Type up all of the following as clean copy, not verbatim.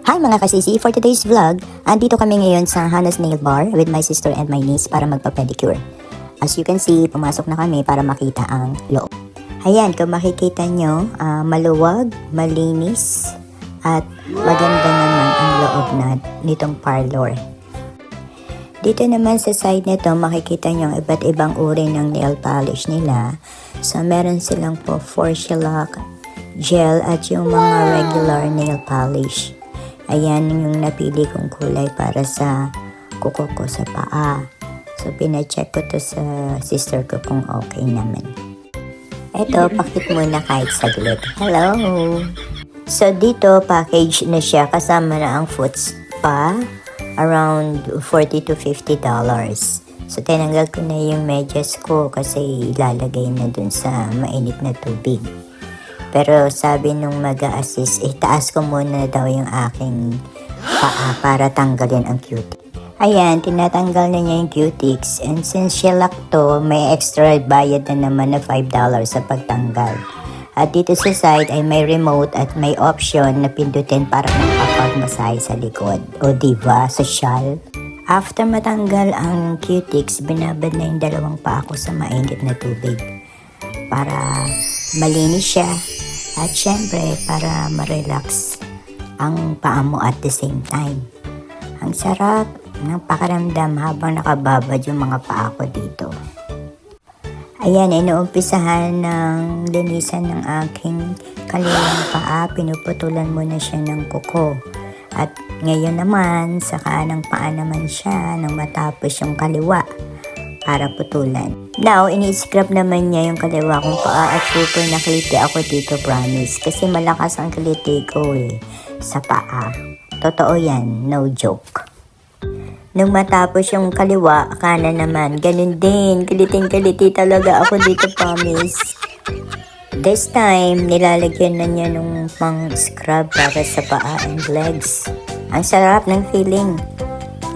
Hi mga kasisi! For today's vlog, andito kami ngayon sa Hannah's Nail Bar with my sister and my niece para magpa-pedicure. As you can see, pumasok na kami para makita ang loob. Ayan, kung makikita nyo, maluwag, malinis, at maganda naman ang loob nitong parlor. Dito naman sa side nito, makikita nyo iba't ibang uri ng nail polish nila. So, meron silang po 4 shellac, gel, at yung mga regular nail polish. Ayan yung napili kong kulay para sa kuko ko sa paa. So, pina-check ko to sa sister ko kung okay naman. Eto, pakit muna kahit saglit. Hello! So, dito, package na siya. Kasama na ang foot spa. Around $40 to $50. So, tinanggal ko na yung medyas ko kasi ilalagay na dun sa mainit na tubig. Pero sabi nung mag-a-assist, itaas ko muna daw yung aking paa para tanggalin ang cutic. Ayan, tinatanggal na niya yung cutics. And since shellac to, may extra bayad na naman na $5 sa pagtanggal. At dito sa side ay may remote at may option na pindutin para makapag-masahe sa likod. O diba, social? After matanggal ang cutics, binabad na yung dalawang paa ko sa mainit na tubig. Para malinis siya. At syempre, para ma-relax ang paa mo at the same time. Ang sarap ng pakiramdam habang nakababad yung mga paa ko dito. Ayan, inuumpisahan ng linisan ng aking kaliwang paa. Pinuputulan muna siya ng kuko. At ngayon naman, sa kanang paa naman siya nang matapos yung kaliwa para putulan. Now, ini-scrub naman niya yung kaliwa kong paa at super nakiliti ako dito, promise. Kasi malakas ang kiliti ko sa paa. Totoo yan, no joke. Nung matapos yung kaliwa, kanan naman, ganun din. Kiliting-kiliti talaga ako dito, promise. This time, nilalagyan na niya nung pang scrub para sa paa and legs. Ang sarap ng feeling.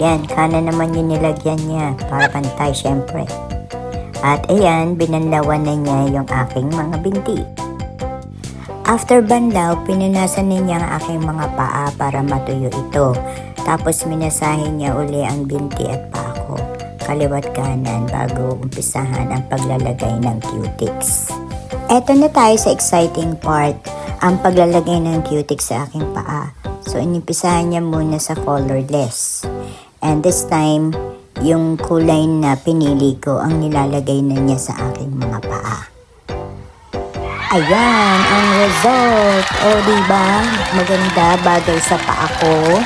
Yan, kanan naman yung nilagyan niya para pantay, syempre. At ayan, binanlawan na niya yung aking mga binti. After banlaw, pinunasan na niya ang aking mga paa para matuyo ito. Tapos minasahin niya uli ang binti at paa ko, kaliwat kanan bago umpisahan ang paglalagay ng cutics. Eto na tayo sa exciting part, ang paglalagay ng cutics sa aking paa. So, inimpisahan niya muna sa colorless. And this time, yung kulay na pinili ko ang nilalagay na niya sa aking mga paa. Ayan, ang result. O, diba? Maganda, bagay sa paa ko.